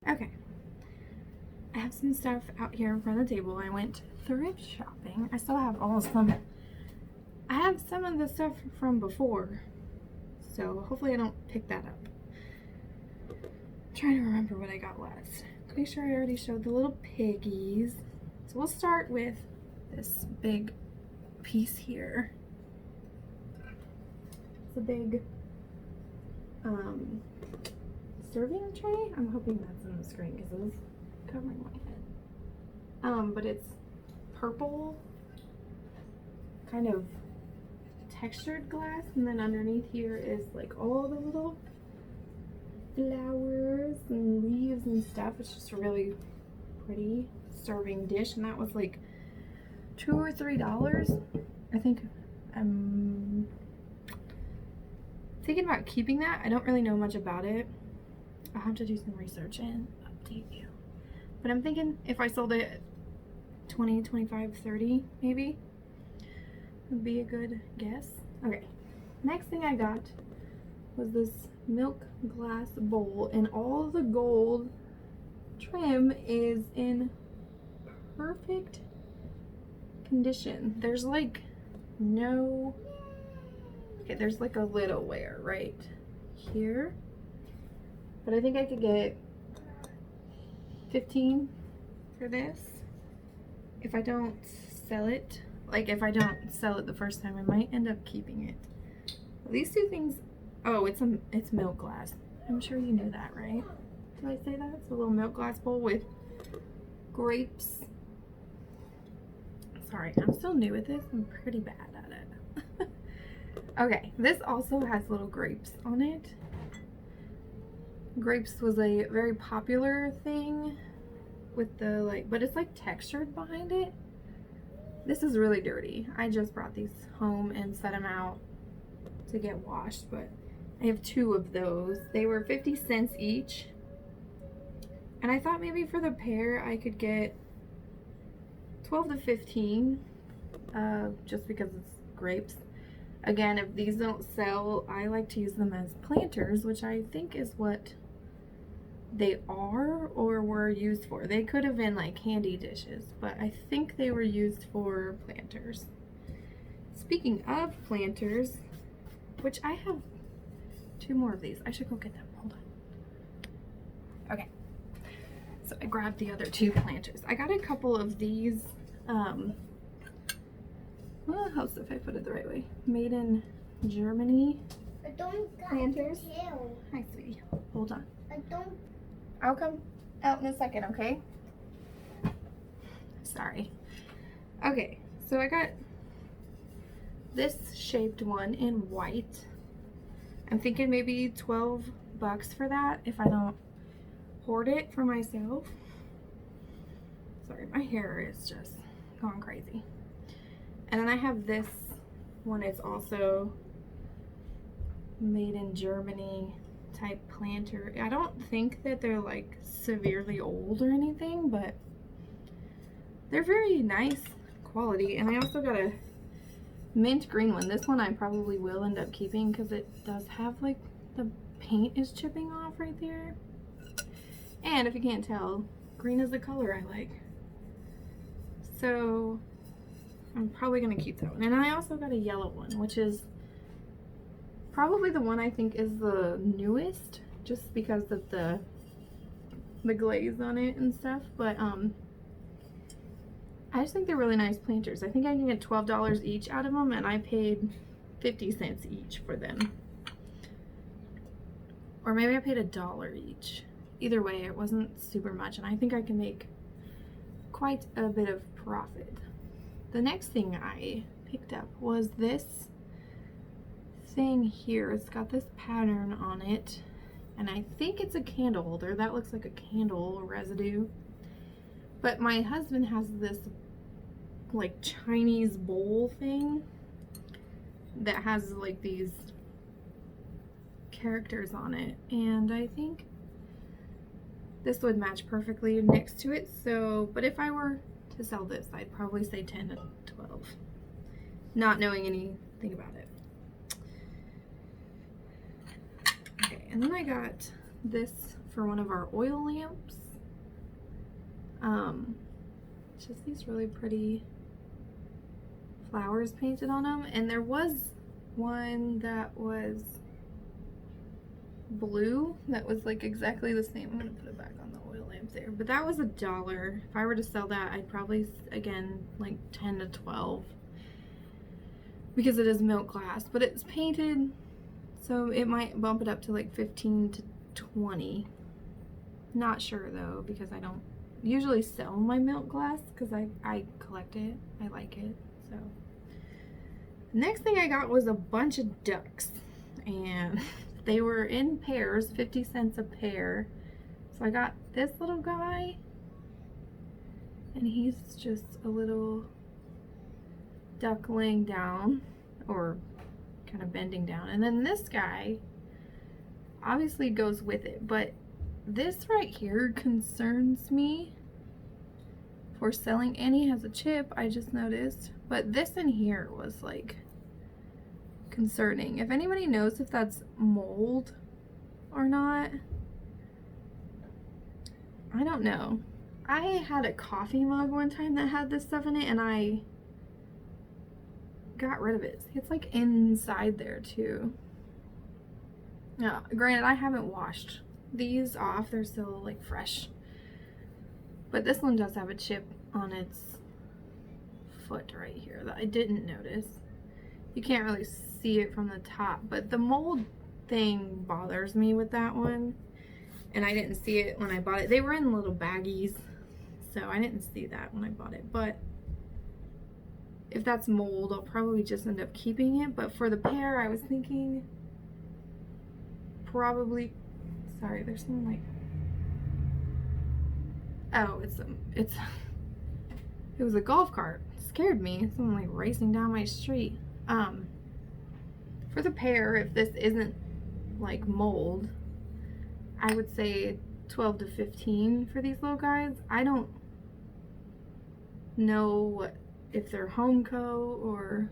Okay, I have some stuff out here in front of the table. I went thrift shopping. I still have all of some. I have some of the stuff from before, so hopefully I don't pick that up. I'm trying to remember what I got last. Pretty sure I already showed the little piggies. So we'll start with this big piece here. It's a big serving tray. I'm hoping that's on the screen because it was covering my head. But it's purple, kind of textured glass, and then underneath here is like all the little flowers and leaves and stuff. It's just a really pretty serving dish, and that was like $2 or $3. I think I'm thinking about keeping that. I don't really know much about it. I'll have to do some research and update you. But I'm thinking if I sold it 20, 25, 30 maybe would be a good guess. Okay, next thing I got was this milk glass bowl, and all the gold trim is in perfect condition. There's like no, okay, there's like a little wear right here, but I think I could get 15 for this if I don't sell it. Like if I don't sell it the first time, I might end up keeping it. These two things, oh, it's milk glass. I'm sure you knew that, right? Did I say that? It's a little milk glass bowl with grapes. Sorry, I'm still new at this. I'm pretty bad at it. Okay, this also has little grapes on it. Grapes was a very popular thing with the like, but it's like textured behind it. This is really dirty. I just brought these home and set them out to get washed, but I have 2 of those. They were 50 cents each. And I thought maybe for the pair I could get 12 to 15, just because it's grapes. Again, if these don't sell, I like to use them as planters, which I think is what they are or were used for. They could have been like candy dishes, but I think they were used for planters. Speaking of planters, which I have 2 more of these. I should go get them. Hold on. Okay. So I grabbed the other 2 planters. I got a couple of these, well, how's if I put it the right way? Made in Germany planters. Hi, sweetie. Hold on. I'll come out in a second, okay? Sorry. Okay, so I got this shaped one in white. I'm thinking maybe 12 bucks for that if I don't hoard it for myself. Sorry, my hair is just going crazy. And then I have this one. It's also made in Germany type planter. I don't think that they're like severely old or anything, but they're very nice quality. And I also got a mint green one. This one I probably will end up keeping because it does have like the paint is chipping off right there. And if you can't tell, green is the color I like. So I'm probably gonna keep that one. And I also got a yellow one, which is probably the one I think is the newest, just because of the glaze on it and stuff. But I just think they're really nice planters. I think I can get $12 each out of them, and I paid 50 cents each for them. Or maybe I paid $1 each. Either way, it wasn't super much, and I think I can make quite a bit of profit. The next thing I picked up was this thing here. It's got this pattern on it, and I think it's a candle holder. That looks like a candle residue. But my husband has this like Chinese bowl thing that has like these characters on it, and I think this would match perfectly next to it. So, but if I were to sell this, I'd probably say 10 to 12, not knowing anything about it. Okay, and then I got this for one of our oil lamps. It's just these really pretty flowers painted on them, and there was one that was blue that was like exactly the same. I'm gonna put it back on the oil lamp there, but that was $1. If I were to sell that, I'd probably, again, like 10 to 12 because it is milk glass, but it's painted, so it might bump it up to like 15 to 20. Not sure though, because I don't usually sell my milk glass because I collect it. I like it. So next thing I got was a bunch of ducks, and they were in pairs, 50 cents a pair. So I got this little guy, and he's just a little duck laying down, or kind of bending down. And then this guy obviously goes with it, but this right here concerns me for selling. Annie has a chip, I just noticed, but this in here was like concerning. If anybody knows if that's mold or not, I don't know. I had a coffee mug one time that had this stuff in it, and I got rid of it. It's like inside there too. Now, granted, I haven't washed these off. They're still like fresh. But this one does have a chip on its foot right here that I didn't notice. You can't really see it from the top, but the mold thing bothers me with that one. And I didn't see it when I bought it. They were in little baggies, so I didn't see that when I bought it. But if that's mold, I'll probably just end up keeping it. But for the pair, I was thinking probably, sorry, there's some like, oh, it was a golf cart. It scared me. Someone like racing down my street. For the pair, if this isn't like mold, I would say 12 to 15 for these little guys. I don't know if they're Homeco or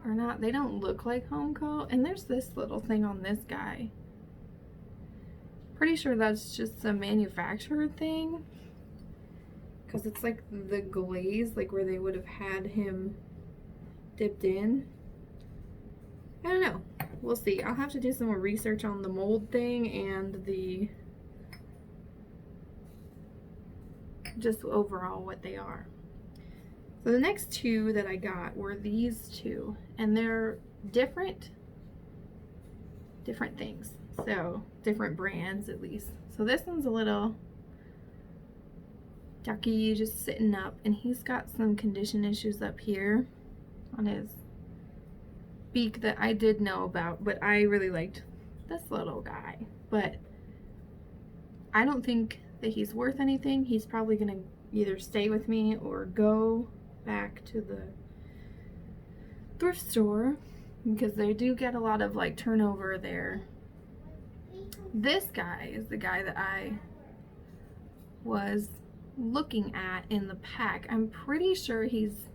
not. They don't look like Homeco. And there's this little thing on this guy. Pretty sure that's just a manufacturer thing, because it's like the glaze, like where they would have had him dipped in. I don't know. We'll see. I'll have to do some more research on the mold thing and the just overall what they are. So the next two that I got were these two, and they're different things. So different brands at least. So this one's a little ducky, just sitting up, and he's got some condition issues up here on his beak that I did know about, but I really liked this little guy. But I don't think that he's worth anything. He's probably gonna either stay with me or go back to the thrift store, because they do get a lot of like turnover there. This guy is the guy that I was looking at in the pack. I'm pretty sure he's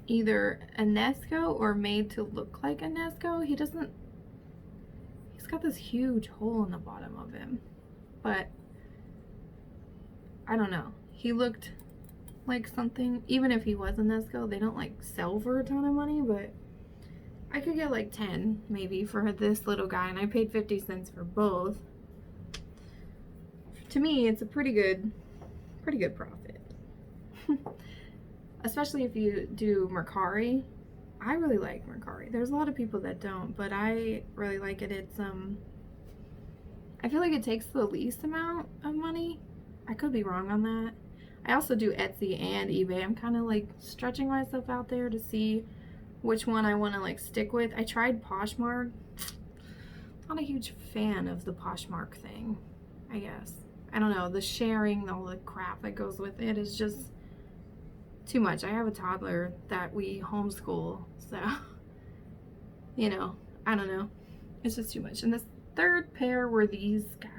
either a Nesco or made to look like a Nesco. He's got this huge hole in the bottom of him, but I don't know. He looked like something, even if he was a Nesco, they don't like sell for a ton of money, but I could get like 10 maybe for this little guy, and I paid 50 cents for both. To me, it's a pretty good profit. Especially if you do Mercari. I really like Mercari. There's a lot of people that don't, but I really like it. It's I feel like it takes the least amount of money. I could be wrong on that. I also do Etsy and eBay. I'm kind of like stretching myself out there to see which one I want to like stick with. I tried Poshmark. Not a huge fan of the Poshmark thing, I guess. I don't know, the sharing, all the crap that goes with it is just too much. I have a toddler that we homeschool, so you know, I don't know. It's just too much. And this third pair were these guys.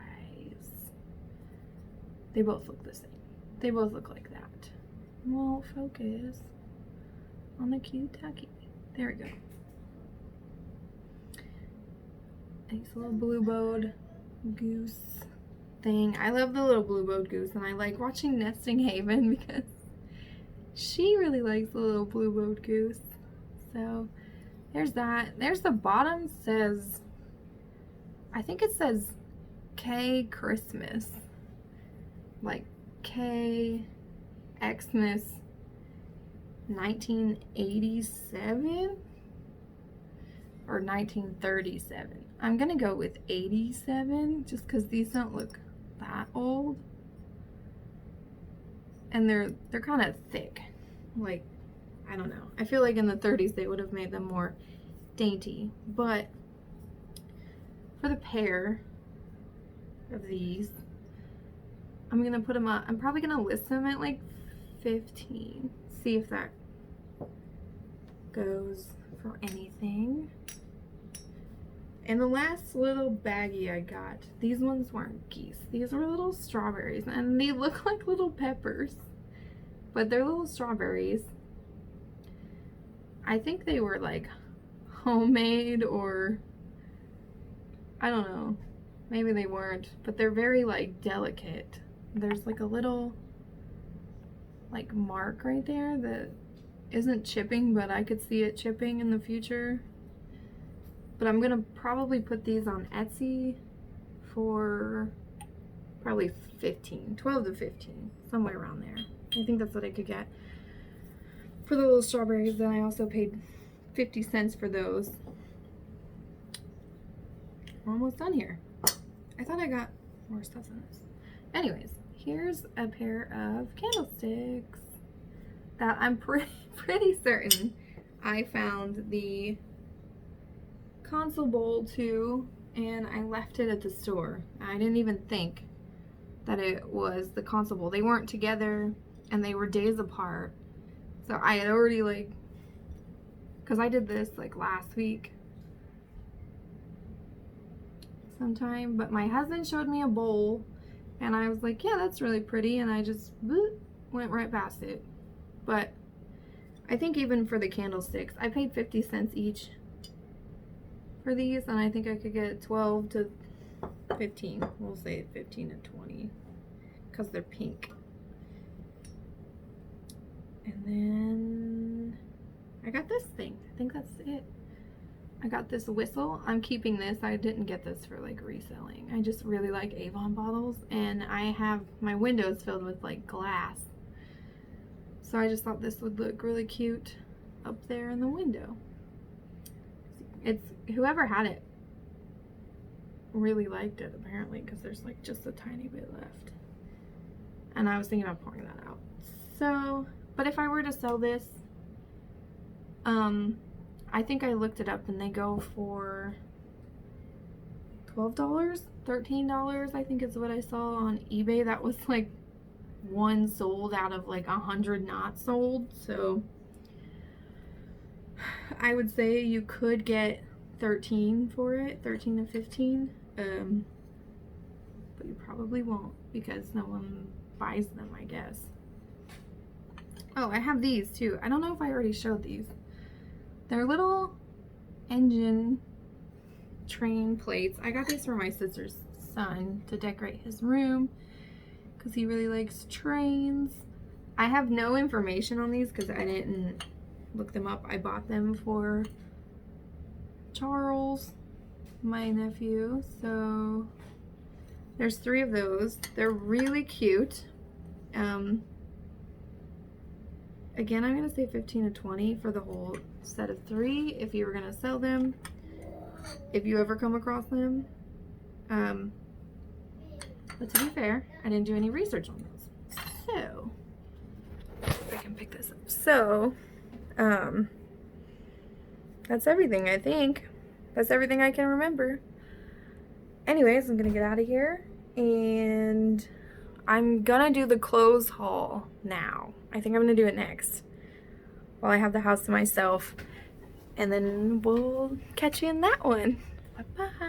They both look the same. They both look like that. Well, focus on the cute ducky. There we go. Nice little blue-bowed goose thing. I love the little blue-bowed goose, and I like watching Nesting Haven because she really likes the little blue-bowed goose. So there's that. There's the bottom says, I think it says K Christmas. Like K Xmas 1987 or 1937. I'm gonna go with 87 just because these don't look that old. And they're kind of thick. Like, I don't know. I feel like in the 30s they would have made them more dainty. But for the pair of these, I'm gonna put them up. I'm probably gonna list them at like 15. See if that goes for anything. And the last little baggie I got, these ones weren't geese. These were little strawberries, and they look like little peppers, but they're little strawberries. I think they were like homemade, or I don't know. Maybe they weren't, but they're very like delicate. There's like a little like mark right there that isn't chipping, but I could see it chipping in the future. But I'm gonna probably put these on Etsy for probably 12 to 15, somewhere around there. I think that's what I could get for the little strawberries. Then I also paid 50 cents for those. We're almost done here. I thought I got more stuff in this. Anyways, here's a pair of candlesticks that I'm pretty certain I found the console bowl to, and I left it at the store. I didn't even think that it was the console bowl. They weren't together and they were days apart. So I had already like, because I did this like last week sometime, but my husband showed me a bowl and I was like, yeah, that's really pretty, and I just went right past it. But I think even for the candlesticks, I paid 50 cents each for these, and I think I could get 12 to 15. We'll say 15 to 20 because they're pink. And then I got this thing. I think that's it. I got this whistle. I'm keeping this. I didn't get this for like reselling. I just really like Avon bottles, and I have my windows filled with like glass. So I just thought this would look really cute up there in the window. It's whoever had it really liked it apparently, because there's like just a tiny bit left. And I was thinking of pouring that out. So, but if I were to sell this, I think I looked it up and they go for $12, $13, I think is what I saw on eBay. That was like one sold out of like 100 not sold. So I would say you could get 13 for it, 13 to 15, but you probably won't because no one buys them, I guess. Oh, I have these too. I don't know if I already showed these. They're little engine train plates. I got these for my sister's son to decorate his room because he really likes trains. I have no information on these because I didn't look them up. I bought them for Charles, my nephew. So there's 3 of those. They're really cute. Again, I'm gonna say 15 to 20 for the whole set of 3 if you were gonna sell them, if you ever come across them. But to be fair, I didn't do any research on those. So if I can pick this up. So that's everything, I think. That's everything I can remember. Anyways, I'm gonna get out of here, and I'm gonna do the clothes haul now. I think I'm gonna do it next while I have the house to myself, and then we'll catch you in that one. Bye bye.